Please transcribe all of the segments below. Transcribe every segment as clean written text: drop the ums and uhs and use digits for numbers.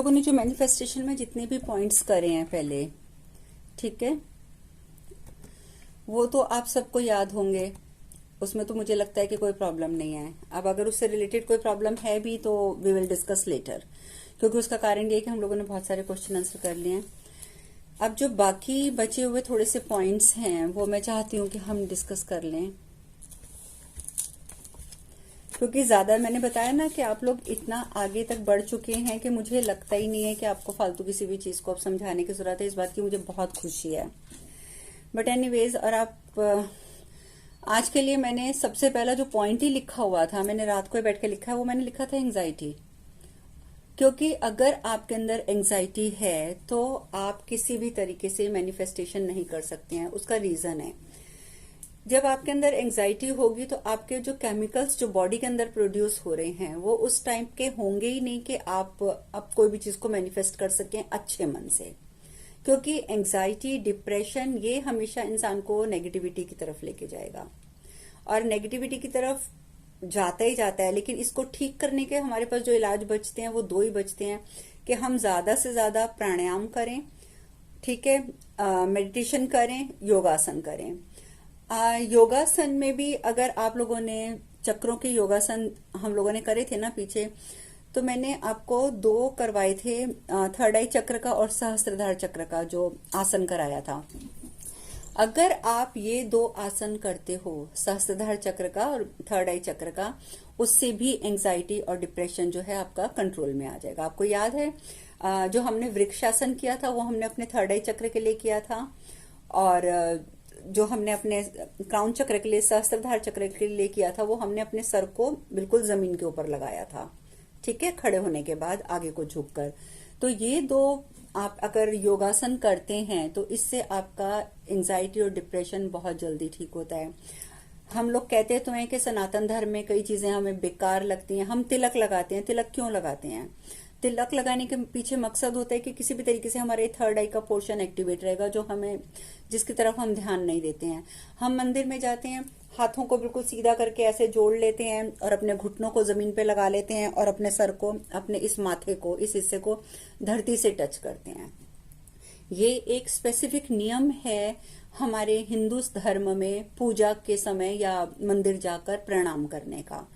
लोगों ने जो मैनिफेस्टेशन में जितने भी पॉइंट्स करे हैं पहले, ठीक है, वो तो आप सबको याद होंगे। उसमें तो मुझे लगता है कि कोई प्रॉब्लम नहीं है। अब अगर उससे रिलेटेड कोई प्रॉब्लम है भी तो वी विल डिस्कस लेटर, क्योंकि उसका कारण ये है कि हम लोगों ने बहुत सारे क्वेश्चन आंसर कर लिए हैं। अब जो बाकी बचे हुए थोड़े से पॉइंट्स हैं वो मैं चाहती हूँ कि हम डिस्कस कर लें, क्योंकि ज्यादा मैंने बताया ना कि आप लोग इतना आगे तक बढ़ चुके हैं कि मुझे लगता ही नहीं है कि आपको फालतू किसी भी चीज को अब समझाने की जरूरत है। इस बात की मुझे बहुत खुशी है। बट एनीवेज, और आप आज के लिए मैंने सबसे पहला जो पॉइंट ही लिखा हुआ था, मैंने रात को बैठ के लिखा है, वो मैंने लिखा था एंजाइटी। क्योंकि अगर आपके अंदर एंजाइटी है तो आप किसी भी तरीके से मैनिफेस्टेशन नहीं कर सकते हैं। उसका रीजन है, जब आपके अंदर एंजाइटी होगी तो आपके जो केमिकल्स जो बॉडी के अंदर प्रोड्यूस हो रहे हैं वो उस टाइप के होंगे ही नहीं कि आप अब कोई भी चीज को मैनिफेस्ट कर सकें अच्छे मन से। क्योंकि एंजाइटी, डिप्रेशन, ये हमेशा इंसान को नेगेटिविटी की तरफ लेके जाएगा और नेगेटिविटी की तरफ जाता ही जाता है। लेकिन इसको ठीक करने के हमारे पास जो इलाज बचते हैं वो दो ही बचते हैं कि हम ज्यादा से ज्यादा प्राणायाम करें, ठीक है, मेडिटेशन करें, योगासन करें। योगासन में भी अगर आप लोगों ने चक्रों के योगासन हम लोगों ने करे थे ना पीछे, तो मैंने आपको दो करवाए थे, थर्ड आई चक्र का और सहस्त्रधार चक्र का जो आसन कराया था। अगर आप ये दो आसन करते हो, सहस्त्रधार चक्र का और थर्ड आई चक्र का, उससे भी एंजाइटी और डिप्रेशन जो है आपका कंट्रोल में आ जाएगा। आपको याद है जो हमने वृक्षासन किया था वो हमने अपने थर्ड आई चक्र के लिए किया था, और जो हमने अपने क्राउन चक्र के लिए, सहस्त्रधार चक्र के लिए किया था, वो हमने अपने सर को बिल्कुल जमीन के ऊपर लगाया था, ठीक है, खड़े होने के बाद आगे को झुककर। तो ये दो आप अगर योगासन करते हैं तो इससे आपका एंजाइटी और डिप्रेशन बहुत जल्दी ठीक होता है। हम लोग कहते तो हैं कि सनातन धर्म में कई चीजें हमें बेकार लगती हैं। हम तिलक लगाते हैं। तिलक क्यों लगाते हैं? तिलक लगाने के पीछे मकसद होता है कि किसी भी तरीके से हमारे थर्ड आई का पोर्शन एक्टिवेट रहेगा, जो हमें, जिसकी तरफ हम ध्यान नहीं देते हैं। हम मंदिर में जाते हैं, हाथों को बिल्कुल सीधा करके ऐसे जोड़ लेते हैं और अपने घुटनों को जमीन पे लगा लेते हैं और अपने सर को, अपने इस माथे को, इस हिस्से को धरती से टच करते हैं। ये एक स्पेसिफिक नियम है हमारे हिंदू धर्म में पूजा के समय या मंदिर जाकर प्रणाम करने का,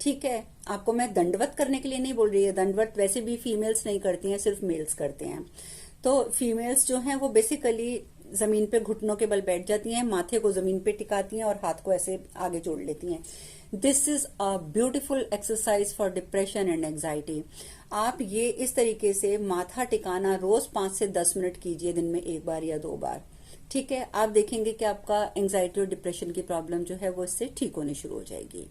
ठीक है। आपको मैं दंडवत करने के लिए नहीं बोल रही है। दंडवत वैसे भी फीमेल्स नहीं करती हैं, सिर्फ मेल्स करते हैं। तो फीमेल्स जो हैं वो बेसिकली जमीन पे घुटनों के बल बैठ जाती हैं, माथे को जमीन पे टिकाती हैं और हाथ को ऐसे आगे जोड़ लेती हैं। This is a beautiful exercise for depression and anxiety. आप ये इस तरीके से माथा टिकाना रोज 5 से 10 मिनट कीजिए, दिन में एक बार या 2 बार, ठीक है। आप देखेंगे कि आपका एंजाइटी और डिप्रेशन की प्रॉब्लम जो है वो इससे ठीक होनी शुरू हो जाएगी।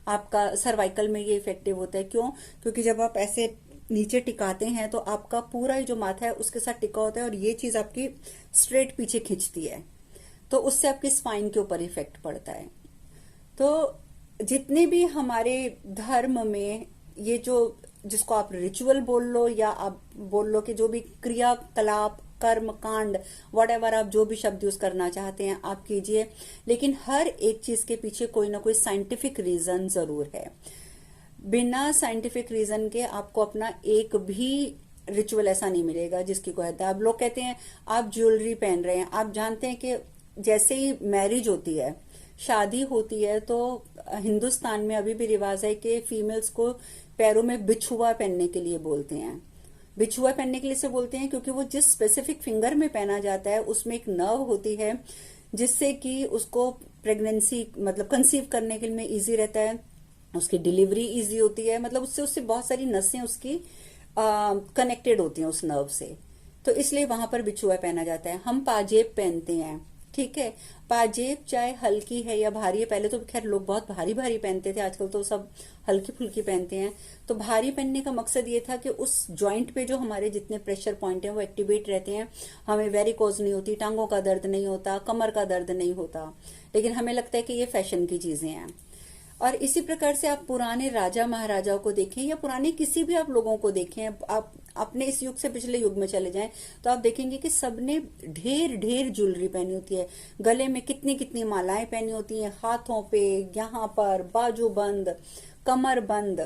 आपका सर्वाइकल में ये इफेक्टिव होता है। क्यों? क्योंकि जब आप ऐसे नीचे टिकाते हैं तो आपका पूरा जो माथा है उसके साथ टिका होता है और ये चीज आपकी स्ट्रेट पीछे खींचती है, तो उससे आपकी स्पाइन के ऊपर इफेक्ट पड़ता है। तो जितने भी हमारे धर्म में ये जो, जिसको आप रिचुअल बोल लो या आप बोल लो कि जो भी क्रियाकलाप, कर्म कांड, वॉट आप जो भी शब्द यूज करना चाहते हैं आप कीजिए, लेकिन हर एक चीज के पीछे कोई ना कोई साइंटिफिक रीजन जरूर है। बिना साइंटिफिक रीजन के आपको अपना एक भी रिचुअल ऐसा नहीं मिलेगा जिसकी कोई हद है। आप लोग कहते हैं आप ज्वेलरी पहन रहे हैं, आप जानते हैं कि जैसे ही मैरिज होती है, शादी होती है, तो हिंदुस्तान में अभी भी रिवाज है कि फीमेल्स को पैरों में बिछुआ पहनने के लिए बोलते हैं। बिछुआ पहनने के लिए से बोलते हैं क्योंकि वो जिस स्पेसिफिक फिंगर में पहना जाता है उसमें एक नर्व होती है जिससे कि उसको प्रेगनेंसी मतलब कंसीव करने के लिए इजी रहता है, उसकी डिलीवरी इजी होती है, मतलब उससे उससे बहुत सारी नसें उसकी कनेक्टेड होती हैं उस नर्व से। तो इसलिए वहां पर बिछुआ पहना जाता है। हम पाजेब पहनते हैं, ठीक है। पाजेब चाहे हल्की है या भारी है, पहले तो खैर लोग बहुत भारी भारी पहनते थे, आजकल तो सब हल्की फुल्की पहनते हैं। तो भारी पहनने का मकसद ये था कि उस जॉइंट पे जो हमारे जितने प्रेशर पॉइंट हैं वो एक्टिवेट रहते हैं, हमें वेरिकोज नहीं होती, टांगों का दर्द नहीं होता, कमर का दर्द नहीं होता। लेकिन हमें लगता है कि ये फैशन की चीजें हैं। और इसी प्रकार से आप पुराने राजा महाराजाओं को देखें या पुराने किसी भी आप लोगों को देखें, आप अपने इस युग से पिछले युग में चले जाएं तो आप देखेंगे कि सबने ढेर ढेर ज्वेलरी पहनी होती है, गले में कितनी कितनी मालाएं पहनी होती हैं, हाथों पे, यहाँ पर बाजू बंद, कमर बंद,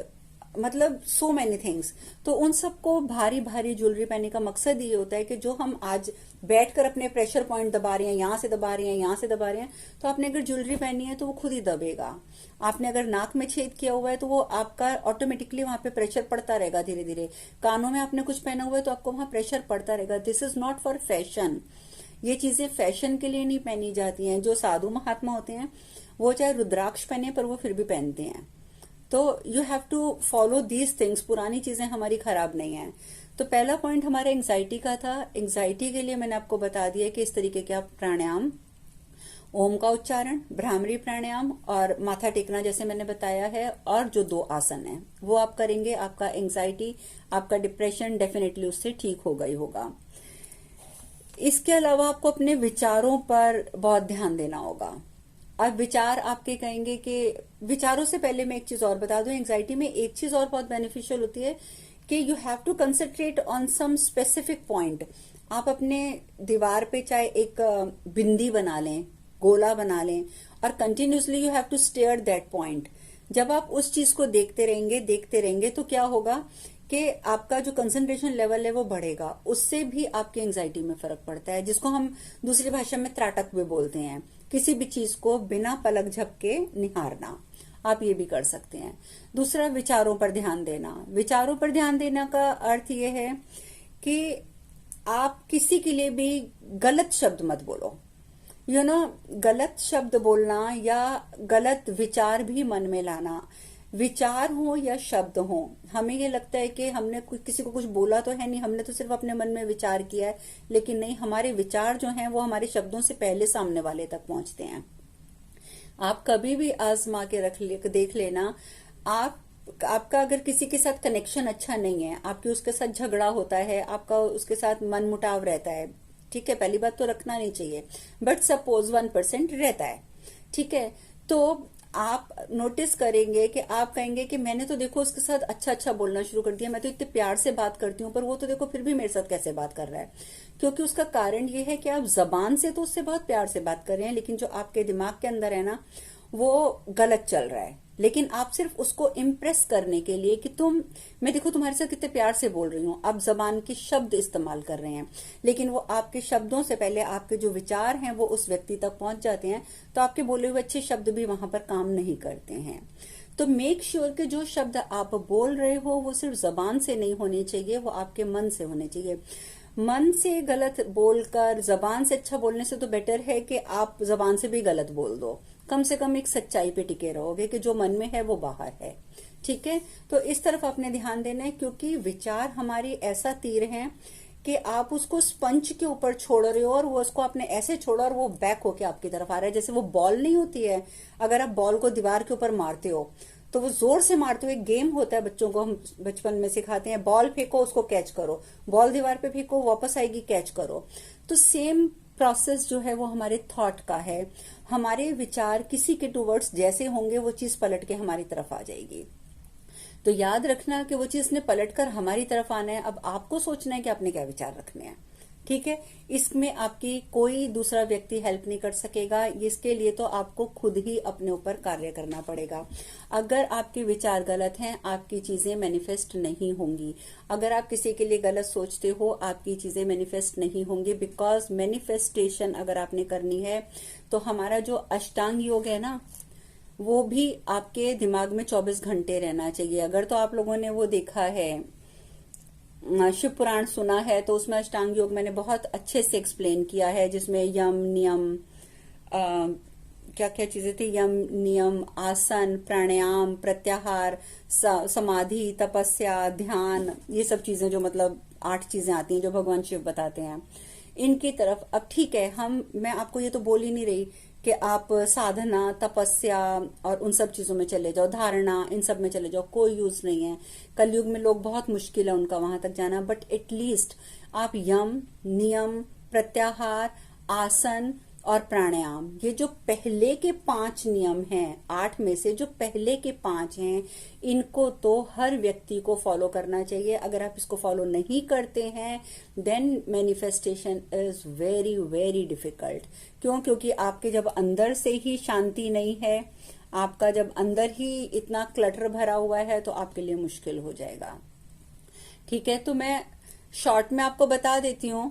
मतलब सो मैनी थिंग्स। तो उन सबको भारी भारी ज्वेलरी पहनने का मकसद ये होता है कि जो हम आज बैठकर अपने प्रेशर पॉइंट दबा रहे हैं, यहां से दबा रहे हैं, यहां से दबा रहे हैं, तो आपने अगर ज्वेलरी पहनी है तो वो खुद ही दबेगा। आपने अगर नाक में छेद किया हुआ है तो वो आपका ऑटोमेटिकली वहां पे प्रेशर पड़ता रहेगा धीरे धीरे। कानों में आपने कुछ पहना हुआ है तो आपको वहां प्रेशर पड़ता रहेगा। This is not for fashion. ये चीजें फैशन के लिए नहीं पहनी जाती हैं। जो साधु महात्मा होते हैं वो चाहे रुद्राक्ष पहने पर वो फिर भी पहनते हैं। तो you have to follow these things. पुरानी चीजें हमारी खराब नहीं है। तो पहला पॉइंट हमारा एंग्जाइटी का था। एंग्जाइटी के लिए मैंने आपको बता दिया कि इस तरीके के आप प्राणायाम, ओम का उच्चारण, भ्रामरी प्राणायाम और माथा टेकना जैसे मैंने बताया है, और जो 2 आसन है वो आप करेंगे। आपका एंग्जाइटी, आपका डिप्रेशन डेफिनेटली उससे ठीक होगा ही होगा। इसके अलावा आपको अपने विचारों पर बहुत ध्यान देना होगा। अब विचार आपके कहेंगे कि विचारों से पहले मैं एक चीज और बता दूं, एंग्जाइटी में एक चीज और बहुत बेनिफिशियल होती है कि you have to concentrate on some specific point. आप अपने दीवार पे चाहे एक बिंदी बना लें, गोला बना लें, और continuously you have to stare that point. जब आप उस चीज को देखते रहेंगे तो क्या होगा कि आपका जो कंसंट्रेशन लेवल है वो बढ़ेगा। उससे भी आपकी एंग्जाइटी में फर्क पड़ता है, जिसको हम दूसरी भाषा में त्राटक भी बोलते हैं। किसी भी चीज को बिना पलक झपके निहारना, आप ये भी कर सकते हैं। दूसरा, विचारों पर ध्यान देना। विचारों पर ध्यान देने का अर्थ ये है कि आप किसी के लिए भी गलत शब्द मत बोलो। गलत शब्द बोलना या गलत विचार भी मन में लाना, विचार हो या शब्द हो, हमें ये लगता है कि हमने किसी को कुछ बोला तो है नहीं, हमने तो सिर्फ अपने मन में विचार किया है। लेकिन नहीं, हमारे विचार जो हैं वो हमारे शब्दों से पहले सामने वाले तक पहुंचते हैं। आप कभी भी आजमा के देख लेना। आपका अगर किसी के साथ कनेक्शन अच्छा नहीं है, आपकी उसके साथ झगड़ा होता है, आपका उसके साथ मन मुटाव रहता है, ठीक है, पहली बात तो रखना नहीं चाहिए, बट सपोज 1% रहता है, ठीक है, तो आप नोटिस करेंगे कि आप कहेंगे कि मैंने तो देखो उसके साथ अच्छा अच्छा बोलना शुरू कर दिया, मैं तो इतने प्यार से बात करती हूँ, पर वो तो देखो फिर भी मेरे साथ कैसे बात कर रहा है। क्योंकि उसका कारण ये है कि आप जबान से तो उससे बहुत प्यार से बात कर रहे हैं, लेकिन जो आपके दिमाग के अंदर है ना वो गलत चल रहा है। लेकिन आप सिर्फ उसको इम्प्रेस करने के लिए कि मैं देखो तुम्हारे साथ कितने प्यार से बोल रही हूँ, आप जबान के शब्द इस्तेमाल कर रहे हैं, लेकिन वो आपके शब्दों से पहले आपके जो विचार हैं वो उस व्यक्ति तक पहुंच जाते हैं, तो आपके बोले हुए अच्छे शब्द भी वहां पर काम नहीं करते हैं। तो मेक श्योर कि जो शब्द आप बोल रहे हो वो सिर्फ जबान से नहीं होने चाहिए, वो आपके मन से होने चाहिए। मन से गलत बोलकर जबान से अच्छा बोलने से तो बेटर है कि आप जबान से भी गलत बोल दो। कम से कम एक सच्चाई पे टिके रहोगे कि जो मन में है वो बाहर है, ठीक है। तो इस तरफ आपने ध्यान देना है, क्योंकि विचार हमारी ऐसा तीर है कि आप उसको स्पंज के ऊपर छोड़ रहे हो और वो उसको आपने ऐसे छोड़ा और वो बैक होके आपकी तरफ आ रहा है। जैसे वो बॉल नहीं होती है, अगर आप बॉल को दीवार के ऊपर मारते हो तो वो जोर से मारते हो। एक गेम होता है, बच्चों को हम बचपन में सिखाते हैं, बॉल फेंको उसको कैच करो, बॉल दीवार पे फेंको वापस आएगी कैच करो। तो सेम प्रोसेस जो है वो हमारे थॉट का है। हमारे विचार किसी के टूवर्ड्स जैसे होंगे वो चीज पलट के हमारी तरफ आ जाएगी। तो याद रखना कि वो चीज ने पलट कर हमारी तरफ आना है। अब आपको सोचना है कि आपने क्या विचार रखने हैं, ठीक है। इसमें आपकी कोई दूसरा व्यक्ति हेल्प नहीं कर सकेगा, इसके लिए तो आपको खुद ही अपने ऊपर कार्य करना पड़ेगा। अगर आपके विचार गलत हैं, आपकी चीजें मैनिफेस्ट नहीं होंगी। अगर आप किसी के लिए गलत सोचते हो, आपकी चीजें मैनिफेस्ट नहीं होंगी। बिकॉज मैनिफेस्टेशन अगर आपने करनी है तो हमारा जो अष्टांग योग है ना, वो भी आपके दिमाग में 24 घंटे रहना चाहिए। अगर तो आप लोगों ने वो देखा है, शिव पुराण सुना है, तो उसमें अष्टांग योग मैंने बहुत अच्छे से एक्सप्लेन किया है, जिसमें यम नियम क्या क्या चीजें थी, यम नियम, आसन, प्राणायाम, प्रत्याहार, समाधि, तपस्या, ध्यान, ये सब चीजें जो मतलब 8 चीजें आती हैं जो भगवान शिव बताते हैं, इनकी तरफ। अब ठीक है, मैं आपको ये तो बोल ही नहीं रही कि आप साधना, तपस्या और उन सब चीजों में चले जाओ, धारणा, इन सब में चले जाओ, कोई यूज नहीं है। कलयुग में लोग बहुत मुश्किल है उनका वहां तक जाना, बट एटलीस्ट आप यम, नियम, प्रत्याहार, आसन और प्राणायाम, ये जो पहले के 5 नियम हैं, 8 में से जो पहले के 5 हैं, इनको तो हर व्यक्ति को फॉलो करना चाहिए। अगर आप इसको फॉलो नहीं करते हैं then manifestation is very very difficult. क्यों? क्योंकि आपके जब अंदर से ही शांति नहीं है, आपका जब अंदर ही इतना क्लटर भरा हुआ है तो आपके लिए मुश्किल हो जाएगा। ठीक है, तो मैं शॉर्ट में आपको बता देती हूँ